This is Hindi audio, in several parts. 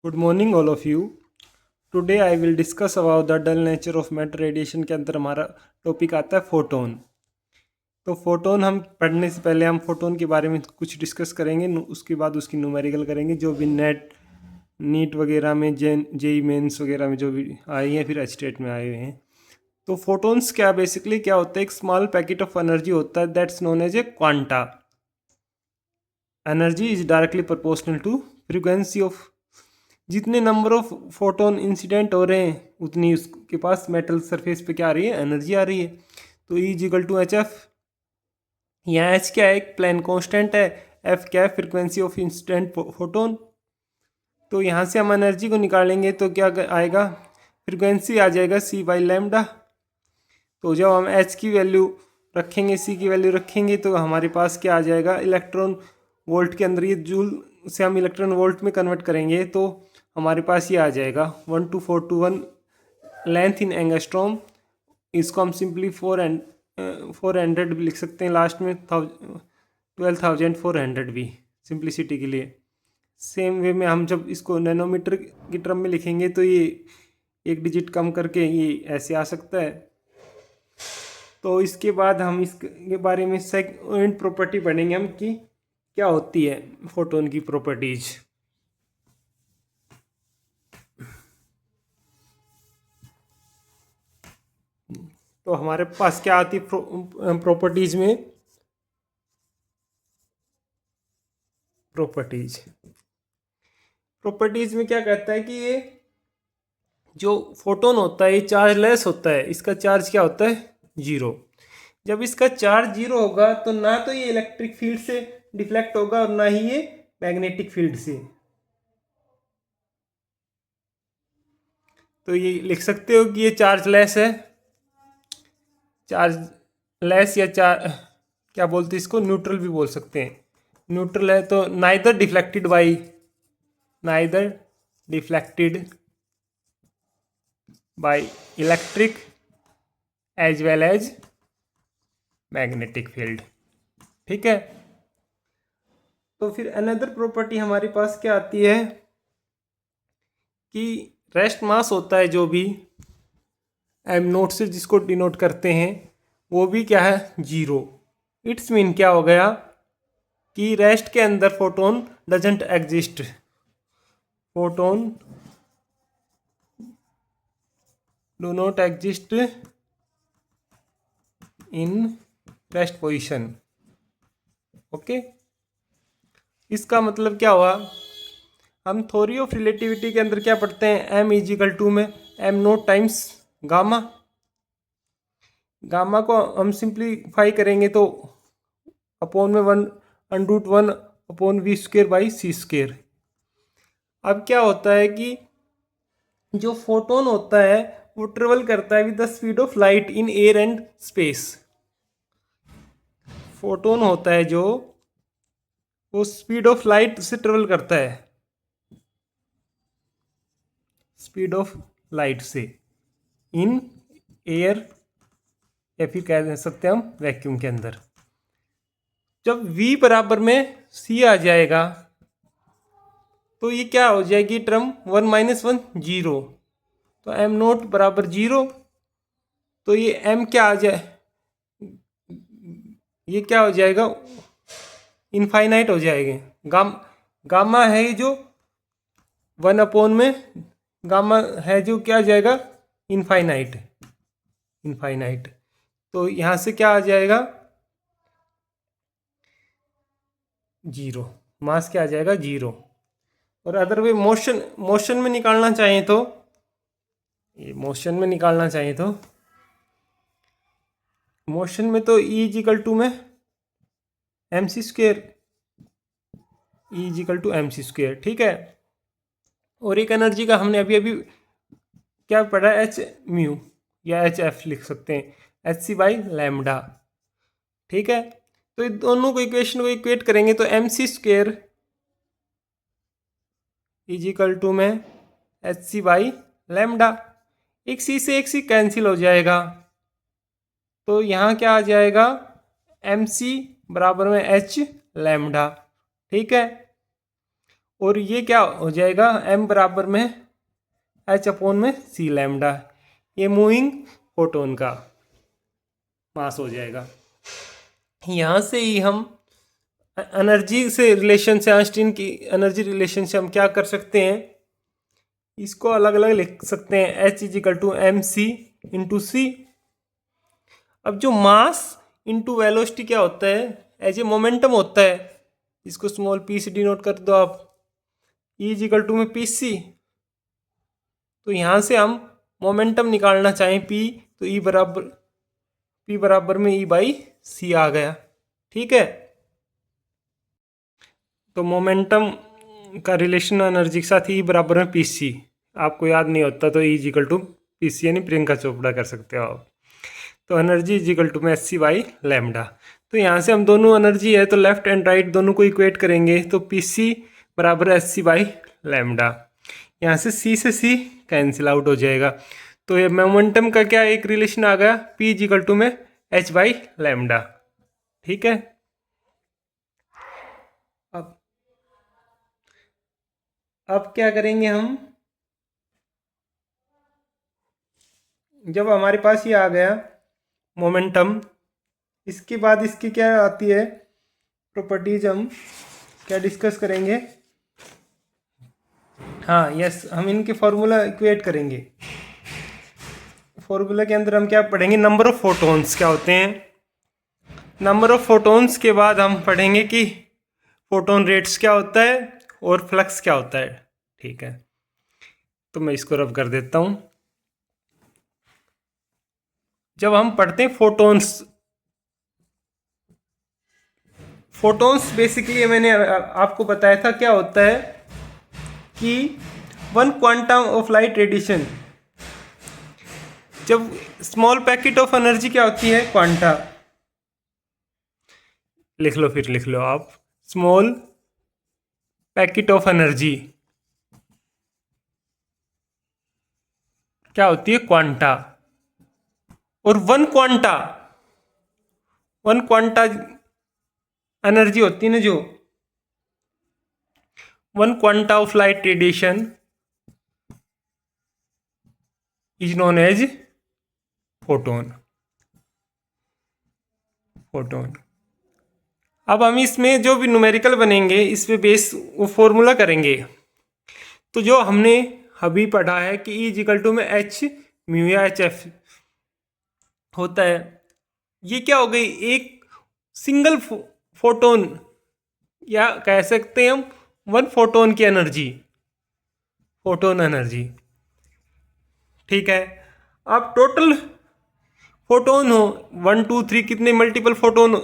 Good morning all of you. Today I will discuss about the dual nature of matter radiation के अंदर हमारा टॉपिक आता है फोटोन। तो फोटोन हम पढ़ने से पहले हम फोटोन के बारे में कुछ डिस्कस करेंगे, उसके बाद उसकी न्यूमेरिकल करेंगे जो भी नीट वगैरह में जेई मेंस वगैरह में जो भी आए हैं, फिर एचटेट में आए हुए हैं। तो फोटोन्स क्या बेसिकली क्या होता है, एक स्मॉल पैकेट ऑफ एनर्जी होता है that's known as a quanta. Energy is directly proportional to frequency of, जितने नंबर ऑफ फोटोन इंसिडेंट हो रहे हैं उतनी उसके पास मेटल सरफेस पे क्या आ रही है, एनर्जी आ रही है। तो E is equal to H F. यहाँ एच क्या है, एक प्लेन कांस्टेंट है, एफ क्या है, फ्रीक्वेंसी ऑफ इंसिडेंट फोटोन। तो यहाँ से हम एनर्जी को निकालेंगे तो क्या आएगा, फ्रीक्वेंसी आ जाएगा सी बाई लैम्डा। तो जब हम एच की वैल्यू रखेंगे, सी की वैल्यू रखेंगे, तो हमारे पास क्या आ जाएगा, इलेक्ट्रॉन वोल्ट के अंदर, ये जूल से हम इलेक्ट्रॉन वोल्ट में कन्वर्ट करेंगे तो हमारे पास ये आ जाएगा 12421 लेंथ इन एंगस्ट्रॉम। इसको हम सिंपली 400 भी लिख सकते हैं, लास्ट में 12,400 भी सिंप्लिसिटी के लिए। सेम वे में हम जब इसको नैनोमीटर की टर्म में लिखेंगे तो ये एक डिजिट कम करके ये ऐसे आ सकता है। तो इसके बाद हम इसके बारे में सेकंड प्रॉपर्टी पढ़ेंगे हम कि क्या होती है फोटोन की प्रॉपर्टीज। तो हमारे पास क्या आती है प्रॉपर्टीज में, प्रॉपर्टीज में क्या कहता है कि ये जो फोटोन होता है ये चार्ज लेस होता है, इसका चार्ज क्या होता है, जीरो। जब इसका चार्ज जीरो होगा तो ना तो ये इलेक्ट्रिक फील्ड से डिफ्लेक्ट होगा और ना ही ये मैग्नेटिक फील्ड से। तो ये लिख सकते हो कि ये चार्ज लेस है, चार्ज लेस या क्या बोलते हैं इसको, न्यूट्रल भी बोल सकते हैं। न्यूट्रल है तो neither deflected by electric as well as magnetic field. ठीक है। तो फिर अनदर प्रॉपर्टी हमारे पास क्या आती है कि रेस्ट मास होता है जो भी एम नोट से जिसको डिनोट करते हैं, वो भी क्या है, जीरो। इट्स मीन क्या हो गया कि रेस्ट के अंदर photon doesn't exist, photon do not exist in rest position. Okay, इसका मतलब क्या हुआ, हम थ्योरी ऑफ रिलेटिविटी के अंदर क्या पढ़ते हैं, एम इजिकल टू में m naught times gamma. Gamma को हम सिंप्लीफाई करेंगे तो अपॉन में 1/√1 upon v square by c square. अब क्या होता है कि जो फोटोन होता है वो ट्रेवल करता है with the speed of light in air and space. Photon होता है जो वो स्पीड ऑफ लाइट से ट्रेवल करता है, स्पीड ऑफ लाइट से इन एयर, या फिर कह सकते हैं हम वैक्यूम के अंदर। जब v बराबर में c आ जाएगा तो ये क्या हो जाएगी टर्म 1 - 1 जीरो। तो एम नोट बराबर जीरो, तो ये m क्या आ जाए, ये क्या हो जाएगा, इनफाइनाइट हो जाएंगे। गामा है जो 1 में, गामा है जो क्या आ जाएगा, इनफाइनाइट। तो यहाँ से क्या आ जाएगा, जीरो। मास क्या आ जाएगा, जीरो। और अदर वे मोशन में निकालना चाहें तो, ये मोशन में निकालना चाहिए तो मोशन में तो ई इजिकल टू में m c square, E equal to M c square. ठीक है। और एक एनर्जी का हमने अभी अभी क्या पढ़ा, एच म्यू या एच एफ लिख सकते हैं, एच सी बाई लैम्डा। ठीक है। तो इन दोनों को इक्वेशन को इक्वेट करेंगे तो M c square is equal to में एच सी बाई लैम्डा। एक सी से एक सी कैंसिल हो जाएगा, तो यहाँ क्या आ जाएगा, एम सी बराबर में एच लैम्डा। ठीक है। और ये क्या हो जाएगा, m बराबर में h अपॉन में c लैम्डा, ये मूविंग फोटोन का मास हो जाएगा। यहाँ से ही हम एनर्जी से रिलेशन से, आइंस्टीन की एनर्जी रिलेशन से हम क्या कर सकते हैं, इसको अलग अलग लिख सकते हैं, h is equal to M C into C. अब जो मास इंटू वेलोसिटी क्या होता है, एज ए मोमेंटम होता है, इसको स्मॉल p से डिनोट कर दो आप, E इजिकल टू में पी सी। तो यहाँ से हम मोमेंटम निकालना चाहें p, तो p बराबर में E बाई सी आ गया। ठीक है, तो मोमेंटम का रिलेशन एनर्जी के साथ E बराबर में पी सी, आपको याद नहीं होता तो E equal to p c यानी प्रियंका चोपड़ा कर सकते हो आप। तो एनर्जी इजिकल टू में एच सी बाई लैम्डा। तो यहाँ से हम दोनों एनर्जी है तो लेफ्ट एंड राइट दोनों को इक्वेट करेंगे, तो पी सी बराबर एच सी बाई लैम्डा। यहाँ से सी कैंसिल आउट हो जाएगा। तो ये मोमेंटम का क्या एक रिलेशन आ गया, P इजिकल टू में h बाई लैम्डा। ठीक है, अब क्या करेंगे हम, जब हमारे पास ये आ गया मोमेंटम, इसके बाद इसकी क्या आती है प्रॉपर्टीज, हम क्या डिस्कस करेंगे। हाँ यस, हम इनके फॉर्मूला इक्वेट करेंगे। फॉर्मूला के अंदर हम क्या पढ़ेंगे, नंबर ऑफ फोटॉन्स क्या होते हैं। नंबर ऑफ फोटॉन्स के बाद हम पढ़ेंगे कि फोटोन रेट्स क्या होता है और फ्लक्स क्या होता है। ठीक है, तो मैं इसको रब कर देता हूँ। जब हम पढ़ते हैं फोटॉन्स बेसिकली मैंने आपको बताया था क्या होता है कि one quantum of light radiation, जब स्मॉल पैकेट ऑफ एनर्जी क्या होती है, क्वांटा। लिख लो, फिर लिख लो आप, स्मॉल पैकेट ऑफ एनर्जी क्या होती है, क्वांटा। और वन क्वांटा एनर्जी होती है ना, जो one quanta of light radiation is known as photon. अब हम इसमें जो भी न्यूमेरिकल बनेंगे इस पे बेस वो फॉर्मूला करेंगे। तो जो हमने अभी पढ़ा है कि E इजिकल टू में एच म्यू या एच एफ होता है, ये क्या हो गई, एक सिंगल फोटोन या कह सकते हैं हम वन फोटोन की एनर्जी, फोटोन एनर्जी। ठीक है, अब टोटल फोटोन हो 1 2 3 कितने मल्टीपल फोटोन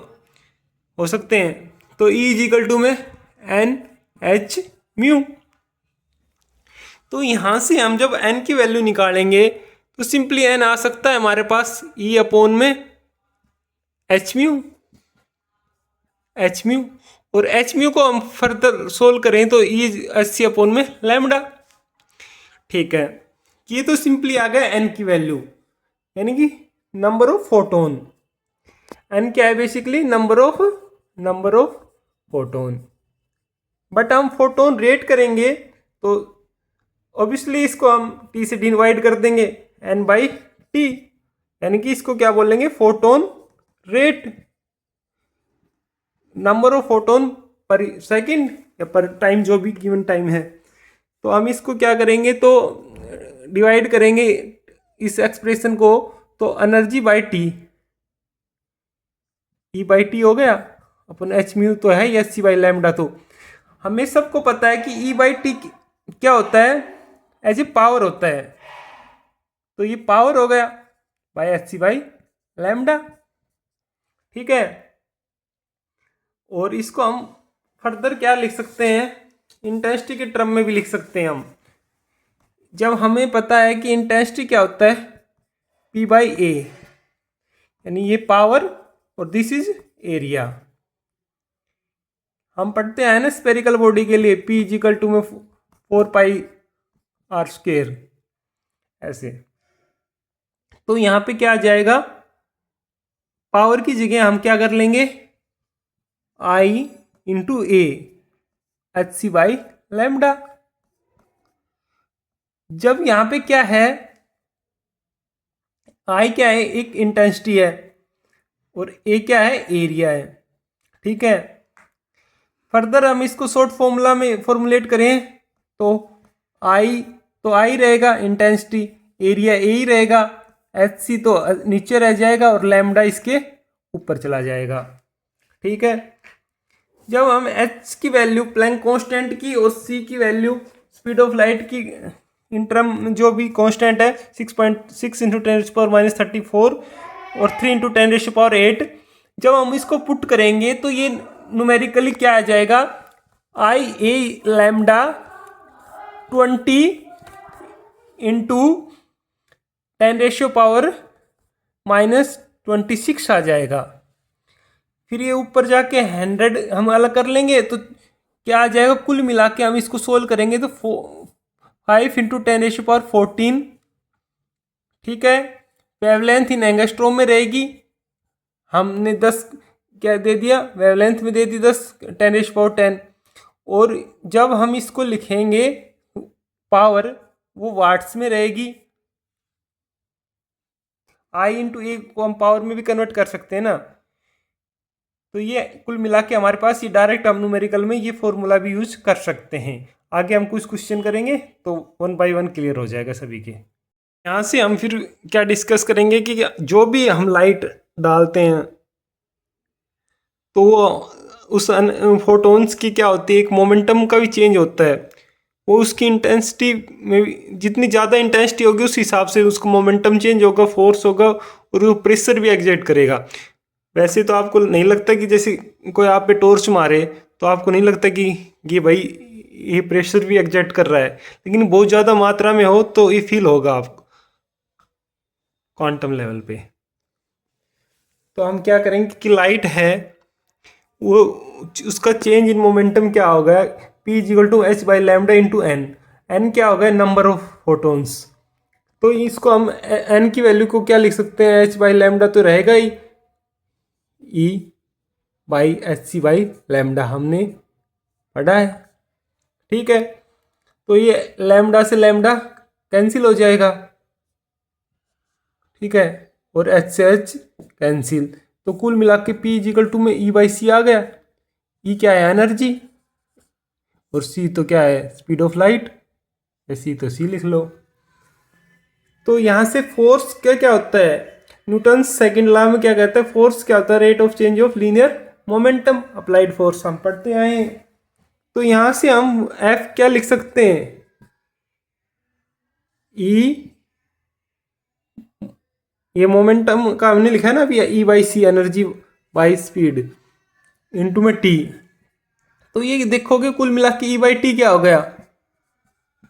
हो सकते हैं, तो E इजिकल टू में एन एच म्यू। तो यहाँ से हम जब n की वैल्यू निकालेंगे तो सिंपली n आ सकता है हमारे पास E अपॉन में एच म्यू, और एच म्यू को हम फर्दर सोल्व करें तो E एच सी अपॉन में लैम्डा। ठीक है, ये तो सिंपली आ गया n की वैल्यू, यानी कि नंबर ऑफ फोटोन। n क्या है basically, number of photon. But हम फोटोन रेट करेंगे तो ऑब्वियसली इसको हम t से डिवाइड कर देंगे n बाई टी, यानी कि इसको क्या बोलेंगे, photon rate, number of photon पर सेकंड या पर टाइम, जो भी गिवन टाइम है। तो हम इसको क्या करेंगे, तो डिवाइड करेंगे इस एक्सप्रेशन को, तो energy by T, E by T हो गया अपन एच म्यू तो है, एच सी बाई लैम्डा। तो हमें सबको पता है कि ई बाई टी क्या होता है, एज ए पावर होता है, तो ये पावर हो गया by H C by lambda. ठीक है, और इसको हम फर्दर क्या लिख सकते हैं, इंटेंसिटी के टर्म में भी लिख सकते हैं हम। जब हमें पता है कि इंटेंसिटी क्या होता है, P बाई ए, यानी ये पावर और दिस इज एरिया। हम पढ़ते हैं ना स्पेरिकल बॉडी के लिए P इजिकल टू में 4 पाई आर स्क्वेयर ऐसे। तो यहाँ पे क्या आ जाएगा, पावर की जगह हम क्या कर लेंगे, I into a h C by lambda. जब यहाँ पे क्या है, आई क्या है, एक इंटेंसिटी है, और ए क्या है, एरिया है। ठीक है, फर्दर हम इसको शॉर्ट फॉर्मूला में फॉर्मुलेट करें तो आई रहेगा इंटेंसिटी, एरिया ए ही रहेगा, एच सी तो नीचे रह जाएगा और लैम्डा इसके ऊपर चला जाएगा। ठीक है, जब हम एच की वैल्यू प्लैंक कांस्टेंट की और सी की वैल्यू स्पीड ऑफ लाइट की इन टर्म जो भी कांस्टेंट है 6.6 इंटू 10⁻34 और 3 इंटू 10⁸8, जब हम इसको पुट करेंगे तो ये न्यूमेरिकली क्या आ जाएगा, आई ए लैम्डा 20 इंटू 10⁻26 आ जाएगा। फिर ये ऊपर जाके 100 हम अलग कर लेंगे तो क्या आ जाएगा, कुल मिला के हम इसको सोल्व करेंगे तो 5 इंटू 10⁻14। ठीक है, वेवलेंथ इन एंगस्ट्रोम में रहेगी, हमने 10 क्या दे दिया, वेवलेंथ में दे दी 10 10⁻10। और जब हम इसको लिखेंगे पावर, वो वाट्स में रहेगी। आई इंटू ए को हम पावर में भी कन्वर्ट कर सकते हैं ना। तो ये कुल मिला के हमारे पास ये डायरेक्ट हम न्यूमेरिकल में ये फॉर्मूला भी यूज कर सकते हैं। आगे हम कुछ क्वेश्चन करेंगे तो 1 बाय 1 क्लियर हो जाएगा सभी के। यहाँ से हम फिर क्या डिस्कस करेंगे कि जो भी हम लाइट डालते हैं तो उस फोटोन्स की क्या होती है, एक मोमेंटम का भी चेंज होता है। वो उसकी इंटेंसिटी में जितनी ज़्यादा इंटेंसिटी होगी उस हिसाब से उसका मोमेंटम चेंज होगा, फोर्स होगा और वो प्रेशर भी एग्जर्ट करेगा। वैसे तो आपको नहीं लगता कि जैसे कोई आप पे टॉर्च मारे तो आपको नहीं लगता कि ये भाई ये प्रेशर भी एग्जर्ट कर रहा है, लेकिन बहुत ज़्यादा मात्रा में हो तो ये फील होगा आपको क्वांटम लेवल पे। तो हम क्या करेंगे कि लाइट है वो उसका चेंज इन मोमेंटम क्या होगा, P equal to h by lambda into n. N क्या होगा, नंबर ऑफ फोटोन्स। तो इसको हम एन की वैल्यू को क्या लिख सकते हैं, एच बाई लैम्डा तो रहेगा ही, E by H C by lambda हमने पढ़ा है। ठीक है, तो ये लैम्डा से लैम्डा कैंसिल हो जाएगा। ठीक है, और एच से एच कैंसिल, तो कुल मिला के P इजिकल टू में ई बाई सी आ गया। ई क्या है, एनर्जी, और सी तो क्या है, स्पीड ऑफ लाइट, सी तो सी लिख लो। तो यहाँ से फोर्स क्या क्या होता है, न्यूटन सेकंड लॉ में क्या कहता है, फोर्स क्या होता है, rate of change of linear momentum, applied force हम पढ़ते आए हैं। तो यहाँ से हम एफ क्या लिख सकते हैं, ई, ये मोमेंटम का हमने लिखा है ना अभी, E by C energy by speed into में टी। तो ये देखोगे कुल मिला के ई बाई टी क्या हो गया,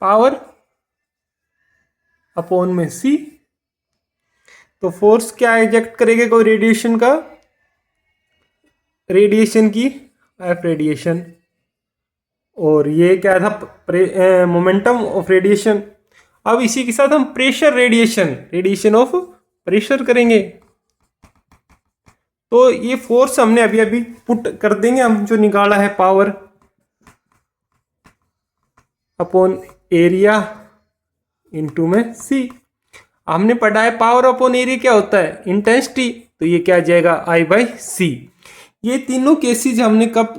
पावर अपॉन में सी। तो फोर्स क्या एजेक्ट करेगा कोई रेडिएशन का, रेडिएशन की एफ रेडिएशन, और ये क्या था, मोमेंटम ऑफ रेडिएशन। अब इसी के साथ हम pressure radiation, radiation of pressure करेंगे। तो ये फोर्स हमने अभी अभी पुट कर देंगे हम, जो निकाला है पावर अपॉन एरिया इनटू में सी। हमने पढ़ा है पावर अपॉन एरिया क्या होता है, इंटेंसिटी, तो ये क्या आ जाएगा, आई बाई सी। ये तीनों केसेस हमने कब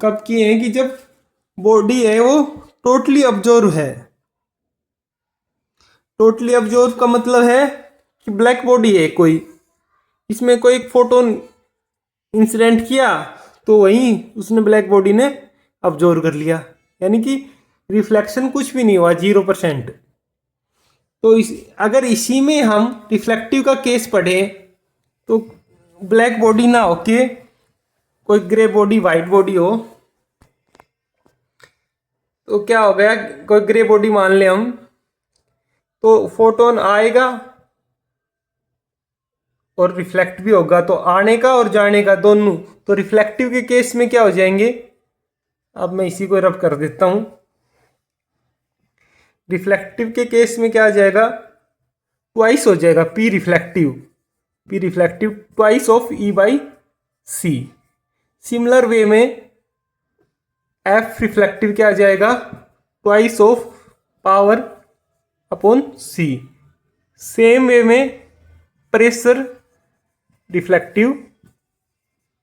कब किए हैं कि जब बॉडी है वो टोटली अब्जॉर्व है। टोटली अब्जॉर्व का मतलब है कि ब्लैक बॉडी है कोई, इसमें कोई एक फोटोन इंसिडेंट किया तो वहीं उसने ब्लैक बॉडी ने अब्जॉर्व कर लिया, यानी कि रिफ्लेक्शन कुछ भी नहीं हुआ, 0%। तो अगर इसी में हम रिफ्लेक्टिव का केस पढ़े तो ब्लैक बॉडी ना होके कोई ग्रे बॉडी, वाइट बॉडी हो, तो क्या हो गया, कोई ग्रे बॉडी मान ले हम, तो फोटोन आएगा और रिफ्लेक्ट भी होगा, तो आने का और जाने का दोनों। तो रिफ्लेक्टिव के केस में क्या हो जाएंगे, अब मैं इसी को रब कर देता हूं। रिफ्लेक्टिव के केस में क्या आ जाएगा, ट्वाइस हो जाएगा, P reflective twice of E by C. Similar way में एफ रिफ्लेक्टिव क्या आ जाएगा, twice of power upon C. Same way में pressure reflective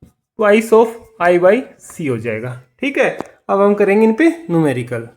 twice of I by C हो जाएगा। ठीक है, अब हम करेंगे इन पे न्यूमेरिकल।